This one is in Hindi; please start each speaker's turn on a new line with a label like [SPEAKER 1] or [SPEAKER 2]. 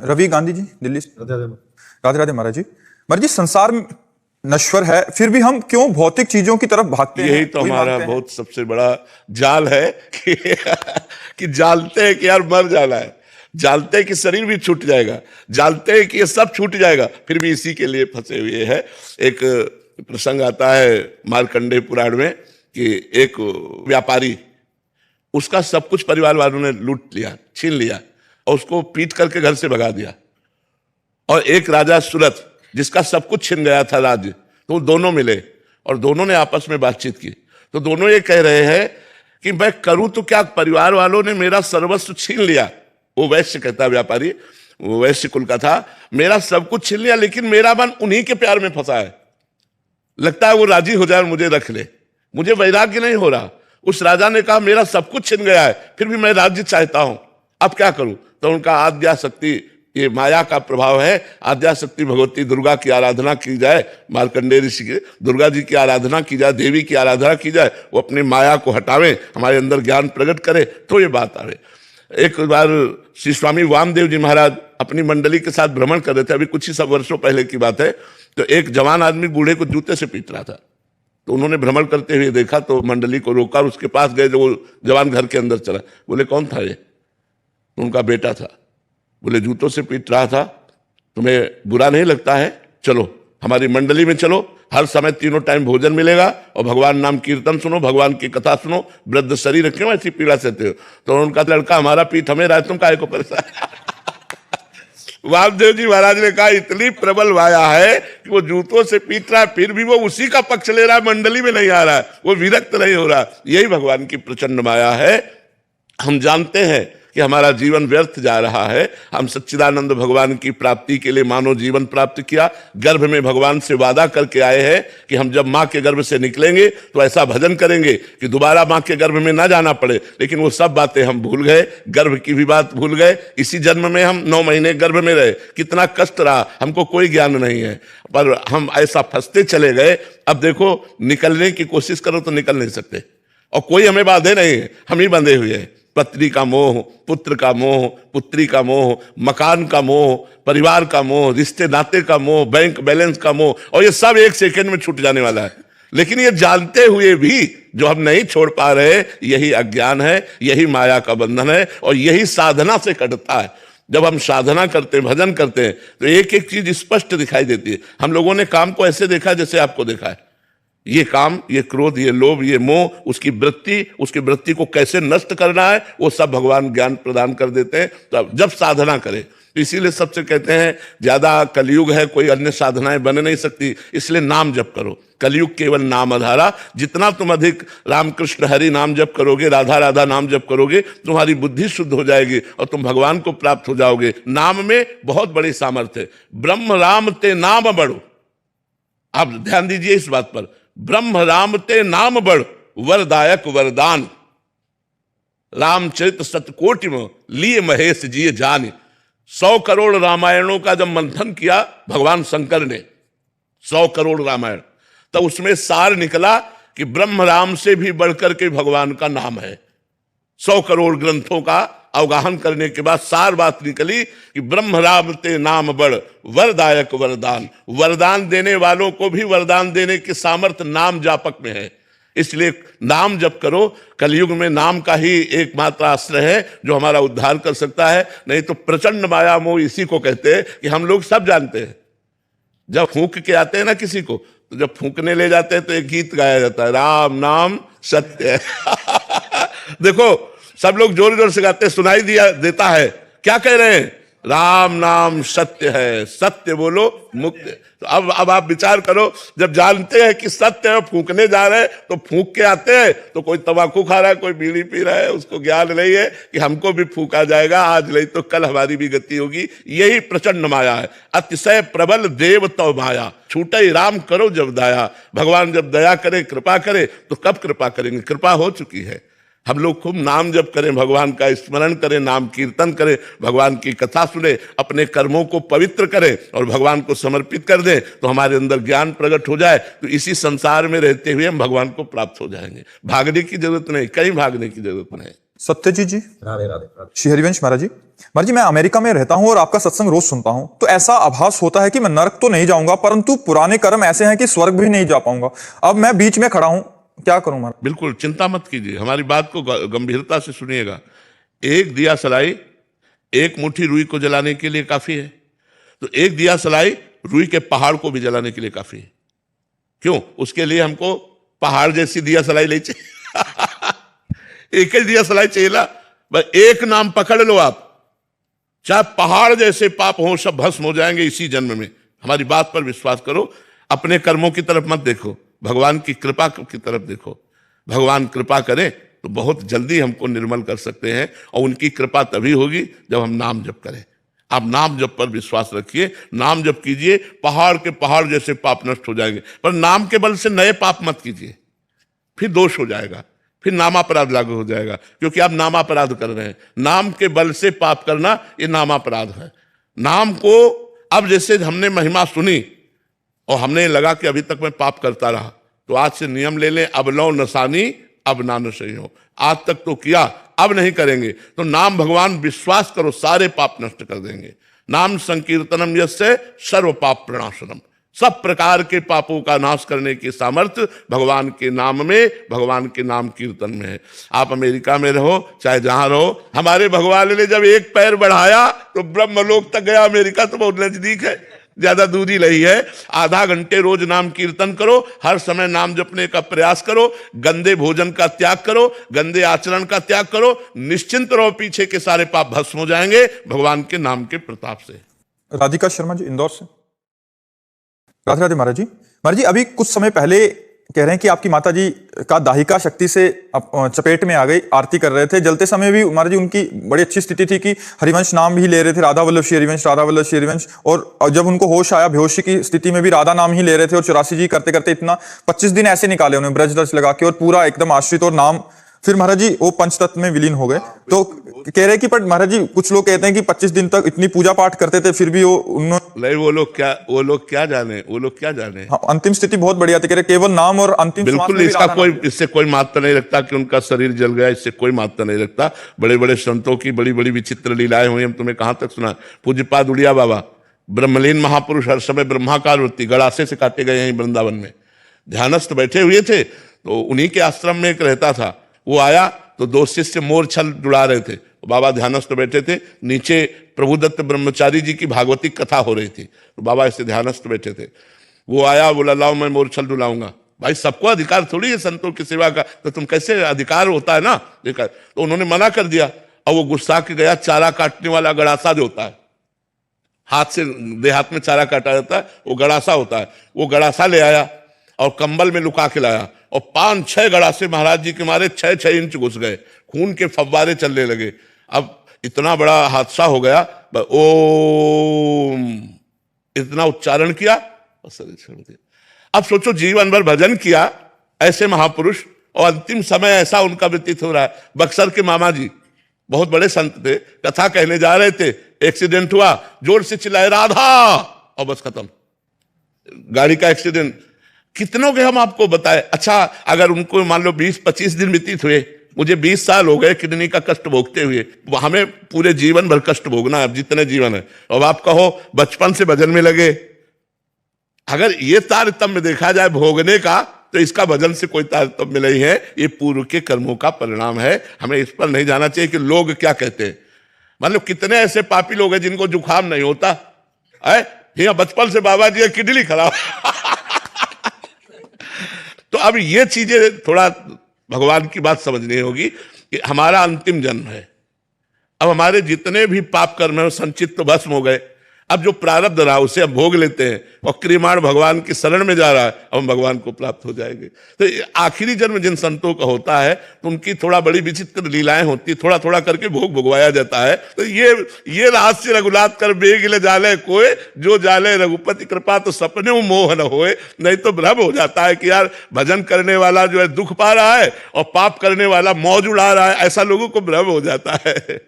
[SPEAKER 1] रवि गांधी जी, दिल्ली से।
[SPEAKER 2] राधे
[SPEAKER 1] राधे राधे महाराज जी। महाराज जी, संसार नश्वर है, फिर भी हम क्यों भौतिक चीजों की तरफ भागते हैं?
[SPEAKER 3] यही तो हमारा बहुत सबसे बड़ा जाल है कि कि जानते हैं कि यार मर जाना है, जानते हैं कि शरीर भी छूट जाएगा, जानते हैं कि ये सब छूट जाएगा, फिर भी इसी के लिए फंसे हुए हैं। एक प्रसंग आता है मार्कंडेय पुराण में कि एक व्यापारी, उसका सब कुछ परिवार वालों ने लूट लिया, छीन लिया और उसको पीट करके घर से भगा दिया। और एक राजा सूरत, जिसका सब कुछ छिन गया था राज्य, तो दोनों मिले और दोनों ने आपस में बातचीत की। तो दोनों ये कह रहे हैं कि मैं करूं तो क्या, परिवार वालों ने मेरा सर्वस्व छीन लिया। वो वैश्य कहता, व्यापारी वो वैश्य कुल का था, मेरा सब कुछ छीन लिया, लेकिन मेरा मन उन्हीं के प्यार में फंसा है। लगता है वो राजी हो जाए और मुझे रख ले, मुझे वैराग्य नहीं हो रहा। उस राजा ने कहा मेरा सब कुछ छिन गया है, फिर भी मैं राज्य चाहता हूं, अब क्या करूं? तो उनका आद्या शक्ति, ये माया का प्रभाव है, आद्या शक्ति भगवती दुर्गा की आराधना की जाए, मार्कंडेय ऋषि के दुर्गा जी की आराधना की जाए, देवी की आराधना की जाए, वो अपनी माया को हटावे, हमारे अंदर ज्ञान प्रकट करे, तो ये बात आवे। एक बार श्री स्वामी वामदेव जी महाराज अपनी मंडली के साथ भ्रमण कर रहे थे, अभी कुछ ही सब वर्षों पहले की बात है। तो एक जवान आदमी बूढ़े को जूते से पीट रहा था, तो उन्होंने भ्रमण करते हुए देखा, तो मंडली को रोका और उसके पास गए। जो जवान घर के अंदर चला, बोले कौन था ये? तो उनका बेटा था। बोले जूतों से पीट रहा था, तुम्हें बुरा नहीं लगता है? चलो हमारी मंडली में चलो, हर समय तीनों टाइम भोजन मिलेगा और भगवान नाम कीर्तन सुनो, भगवान की कथा सुनो, वृद्ध शरीर क्यों ऐसी पीड़ा सहते हो? तो उनका लड़का, हमारा पीठ हमें रहा, तुम काहे को परेशान? वामदेव जी महाराज ने कहा इतनी प्रबल माया है कि वो जूतों से पीट रहा है, फिर भी वो उसी का पक्ष ले रहा है, मंडली में नहीं आ रहा है, वो विरक्त नहीं हो रहा। यही भगवान की प्रचंड माया है। हम जानते हैं कि हमारा जीवन व्यर्थ जा रहा है। हम सच्चिदानंद भगवान की प्राप्ति के लिए मानव जीवन प्राप्त किया, गर्भ में भगवान से वादा करके आए हैं कि हम जब माँ के गर्भ से निकलेंगे तो ऐसा भजन करेंगे कि दोबारा माँ के गर्भ में ना जाना पड़े। लेकिन वो सब बातें हम भूल गए, गर्भ की भी बात भूल गए। इसी जन्म में हम 9 महीने गर्भ में रहे, कितना कष्ट रहा, हमको कोई ज्ञान नहीं है, पर हम ऐसा फंसते चले गए। अब देखो, निकलने की कोशिश करो तो निकल नहीं सकते, और कोई हमें बाधे नहीं है, हम ही बंधे हुए हैं। पत्नी का मोह, पुत्र का मोह, पुत्री का मोह, मकान का मोह, परिवार का मोह, रिश्ते नाते का मोह, बैंक बैलेंस का मोह, और ये सब एक सेकंड में छूट जाने वाला है। लेकिन ये जानते हुए भी जो हम नहीं छोड़ पा रहे, यही अज्ञान है, यही माया का बंधन है, और यही साधना से कटता है। जब हम साधना करते हैं, भजन करते हैं, तो एक एक चीज स्पष्ट दिखाई देती है। हम लोगों ने काम को ऐसे देखा जैसे आपको देखा है। ये काम, ये क्रोध, ये लोभ, ये मोह, उसकी वृत्ति को कैसे नष्ट करना है, वो सब भगवान ज्ञान प्रदान कर देते हैं। तो जब साधना करें, तो इसीलिए सबसे कहते हैं ज्यादा कलयुग है, कोई अन्य साधनाएं बन नहीं सकती, इसलिए नाम जप करो। कलयुग केवल नाम आधारा। जितना तुम अधिक रामकृष्ण हरि नाम जप करोगे, राधा राधा नाम जप करोगे, तुम्हारी बुद्धि शुद्ध हो जाएगी और तुम भगवान को प्राप्त हो जाओगे। नाम में बहुत बड़ी सामर्थ्य है। ब्रह्म राम ते नाम बढ़ो, आप ध्यान दीजिए इस बात पर। ब्रह्म राम ते नाम बढ़, वरदायक वरदान, रामचरित सतकोटि में लिए महेश जिए जाने। 100 करोड़ रामायणों का जब मंथन किया भगवान शंकर ने, 100 करोड़ रामायण, तब उसमें सार निकला कि ब्रह्म राम से भी बढ़कर के भगवान का नाम है। 100 करोड़ ग्रंथों का अवगाहन करने के बाद सार बात निकली कि ब्रह्म राम ते नाम बढ़, वरदायक वरदान। वरदान देने वालों को भी वरदान देने की सामर्थ्य नाम जापक में है। इसलिए नाम जप करो। कलयुग में नाम का ही एकमात्र आश्रय है जो हमारा उद्धार कर सकता है। नहीं तो प्रचंड माया मोह इसी को कहते हैं कि हम लोग सब जानते हैं। जब फूंक के आते हैं ना किसी को, तो जब फूंकने ले जाते हैं तो एक गीत गाया जाता है, राम नाम सत्य है। देखो सब लोग जोर जोर से गाते, सुनाई देता है। क्या कह रहे हैं? राम नाम सत्य है, सत्य बोलो मुक्त। तो अब आप विचार करो, जब जानते हैं कि सत्य है, फूंकने जा रहे हैं, तो फूंक के आते हैं तो कोई तंबाकू खा रहा है, कोई बीड़ी पी रहा है, उसको ज्ञान नहीं है कि हमको भी फूंका जाएगा, आज नहीं तो कल हमारी भी गति होगी। यही प्रचंड माया है। अतिशय प्रबल देव तो माया, छूटे राम करो जब दया। भगवान जब दया करे, कृपा करे, तो कब कृपा करेंगे? कृपा हो चुकी है। हम लोग खूब नाम जप करें, भगवान का स्मरण करें, नाम कीर्तन करें, भगवान की कथा सुने, अपने कर्मों को पवित्र करें और भगवान को समर्पित कर दें, तो हमारे अंदर ज्ञान प्रकट हो जाए। तो इसी संसार में रहते हुए हम भगवान को प्राप्त हो जाएंगे। भागने की जरूरत नहीं, कहीं भागने की जरूरत नहीं।
[SPEAKER 1] सत्यजीत जी,
[SPEAKER 2] राधे राधे राधे।
[SPEAKER 1] श्री हरिवंश महाराज जी मैं अमेरिका में रहता हूं और आपका सत्संग रोज सुनता हूं, तो ऐसा आभास होता है कि मैं नरक तो नहीं जाऊंगा, परंतु पुराने कर्म ऐसे हैं कि स्वर्ग भी नहीं जा पाऊंगा। अब मैं बीच में खड़ा हूं, क्या करूं महाराज?
[SPEAKER 3] बिल्कुल चिंता मत कीजिए, हमारी बात को गंभीरता से सुनिएगा। एक दिया सलाई एक मुट्ठी रुई को जलाने के लिए काफी है, तो एक दिया सलाई रुई के पहाड़ को भी जलाने के लिए काफी है। क्यों? उसके लिए हमको पहाड़ जैसी दिया सलाई ले चाहिए। एक ही दिया सलाई चाहिए ना, बस एक नाम पकड़ लो आप, चाहे पहाड़ जैसे पाप हो सब भस्म हो जाएंगे इसी जन्म में। हमारी बात पर विश्वास करो, अपने कर्मों की तरफ मत देखो, भगवान की कृपा की तरफ देखो। भगवान कृपा करे तो बहुत जल्दी हमको निर्मल कर सकते हैं, और उनकी कृपा तभी होगी जब हम नाम जप करें। आप नाम जप पर विश्वास रखिए, नाम जप कीजिए, पहाड़ के पहाड़ जैसे पाप नष्ट हो जाएंगे। पर नाम के बल से नए पाप मत कीजिए, फिर दोष हो जाएगा, फिर नामापराध लागू हो जाएगा, क्योंकि आप नामापराध कर रहे हैं। नाम के बल से पाप करना ये नामापराध है। नाम को अब जैसे हमने महिमा सुनी और हमने लगा कि अभी तक मैं पाप करता रहा, तो आज से नियम ले लें, अब लो नसानी अब ना नशई हो। आज तक तो किया, अब नहीं करेंगे। तो नाम भगवान विश्वास करो सारे पाप नष्ट कर देंगे। नाम संकीर्तनम यस्य सर्व पाप प्रणाशनम, सब प्रकार के पापों का नाश करने की सामर्थ्य भगवान के नाम में, भगवान के नाम कीर्तन में है। आप अमेरिका में रहो चाहे जहां रहो, हमारे भगवान ने जब एक पैर बढ़ाया तो ब्रह्मलोक तक गया। अमेरिका तो बहुत नजदीक है, ज्यादा दूरी नहीं है। आधा घंटे रोज नाम कीर्तन करो, हर समय नाम जपने का प्रयास करो, गंदे भोजन का त्याग करो, गंदे आचरण का त्याग करो, निश्चिंत रहो, पीछे के सारे पाप भस्म हो जाएंगे भगवान के नाम के प्रताप से।
[SPEAKER 1] राधिका शर्मा जी इंदौर से। राधे राधे महाराज जी। महाराज जी अभी कुछ समय पहले कह रहे हैं कि आपकी माता जी का दाहिका शक्ति से चपेट में आ गई, आरती कर रहे थे, जलते समय भी महाराज जी उनकी बड़ी अच्छी स्थिति थी कि हरिवंश नाम भी ले रहे थे, राधा वल्लभ श्री हरिवंश, राधा वल्लभ श्री हरिवंश, और जब उनको होश आया बेहोशी की स्थिति में भी राधा नाम ही ले रहे थे, और 84 जी करते करते इतना 25 दिन ऐसे निकाले उन्होंने ब्रज दर्श लगा के, और पूरा एकदम आश्रित और नाम। फिर महाराज जी वो पंचतत्व में विलीन हो गए। तो कह रहे कि पर महाराज जी कुछ लोग कहते हैं कि 25 दिन तक इतनी पूजा पाठ करते थे, फिर भी
[SPEAKER 3] नहीं, वो लोग क्या जाने।
[SPEAKER 1] हाँ, अंतिम स्थिति बहुत बढ़िया थी, कह रहे केवल नाम और अंतिम
[SPEAKER 3] बिल्कुल, इससे कोई मात्र नहीं रखता कि उनका शरीर जल गया, इससे कोई मात्र नहीं रखता। बड़े बड़े संतों की बड़ी बड़ी विचित्र लीलाएं हुई, हम तुम्हें कहां तक सुना। पूज्यपाद उड़िया बाबा ब्रह्मलीन महापुरुष, हर समय ब्रह्माकार वृत्ति, गड़ासे से काटे गए हैं वृंदावन में। ध्यानस्थ बैठे हुए थे, तो उन्हीं के आश्रम में एक रहता था, वो आया तो 2 शिष्य मोर छल जुड़ा रहे थे, बाबा ध्यानस्थ बैठे थे, नीचे प्रभुदत्त ब्रह्मचारी जी की भागवती कथा हो रही थी, तो बाबा ऐसे ध्यानस्थ बैठे थे। वो आया, बोला लाओ मैं मोर छल डुलाऊंगा। भाई सबको अधिकार थोड़ी है संतों की सेवा का, तो तुम कैसे, अधिकार होता है ना, देखा। तो उन्होंने मना कर दिया, और वो गुस्सा के गया, चारा काटने वाला गड़ासा जो होता है, हाथ से देहात में चारा काटा जाता है, वो गड़ासा होता है, वो गड़ासा ले आया और कंबल में लुका के लाया, और 5-6 गड़ासे महाराज जी के मारे 6-6 इंच घुस गए, खून के फव्वारे चलने लगे। अब इतना बड़ा हादसा हो गया, ओम इतना उच्चारण किया और शरीर छोड़ दिया। अब सोचो जीवन भर भजन किया ऐसे महापुरुष, और अंतिम समय ऐसा उनका व्यतीत हो रहा है। बक्सर के मामा जी बहुत बड़े संत थे, कथा कहने जा रहे थे, एक्सीडेंट हुआ, जोर से चिल्लाए राधा, और बस खत्म, गाड़ी का एक्सीडेंट। कितनों के हम आपको बताए। अच्छा, अगर उनको मान लो 20-25 दिन व्यतीत हुए, मुझे 20 साल हो गए किडनी का कष्ट भोगते हुए, हमें पूरे जीवन भर कष्ट भोगना है, अब जितने जीवन है। अब आप कहो बचपन से भजन में लगे, अगर ये तारतम्य देखा जाए भोगने का, तो इसका भजन से कोई तारतम्य नहीं है, ये पूर्व के कर्मों का परिणाम है। हमें इस पर नहीं जाना चाहिए कि लोग क्या कहते हैं। मतलब कितने ऐसे पापी लोग हैं जिनको जुकाम नहीं होता है, यहाँ बचपन से बाबा जी किडनी खराब। तो अब ये चीजें थोड़ा भगवान की बात समझनी होगी कि हमारा अंतिम जन्म है। अब हमारे जितने भी पाप कर्म है संचित तो भस्म हो गए, अब जो प्रारब्ध रहा उसे हम भोग लेते हैं, और क्रियमाण भगवान की शरण में जा रहा है, अब हम भगवान को प्राप्त हो जाएंगे। तो आखिरी जन्म जिन संतों का होता है, तो उनकी थोड़ा बड़ी विचित्र लीलाएं होती, थोड़ा थोड़ा करके भोग भोगवाया जाता है। तो ये रहस्य रघुनाथ कर बेग ले जाले कोई, जो जाले रघुपति कृपा तो सपने मोह न होए। नहीं तो भ्रम हो जाता है कि यार भजन करने वाला जो है दुख पा रहा है, और पाप करने वाला मौज उड़ा रहा है, ऐसा लोगों को भ्रम हो जाता है।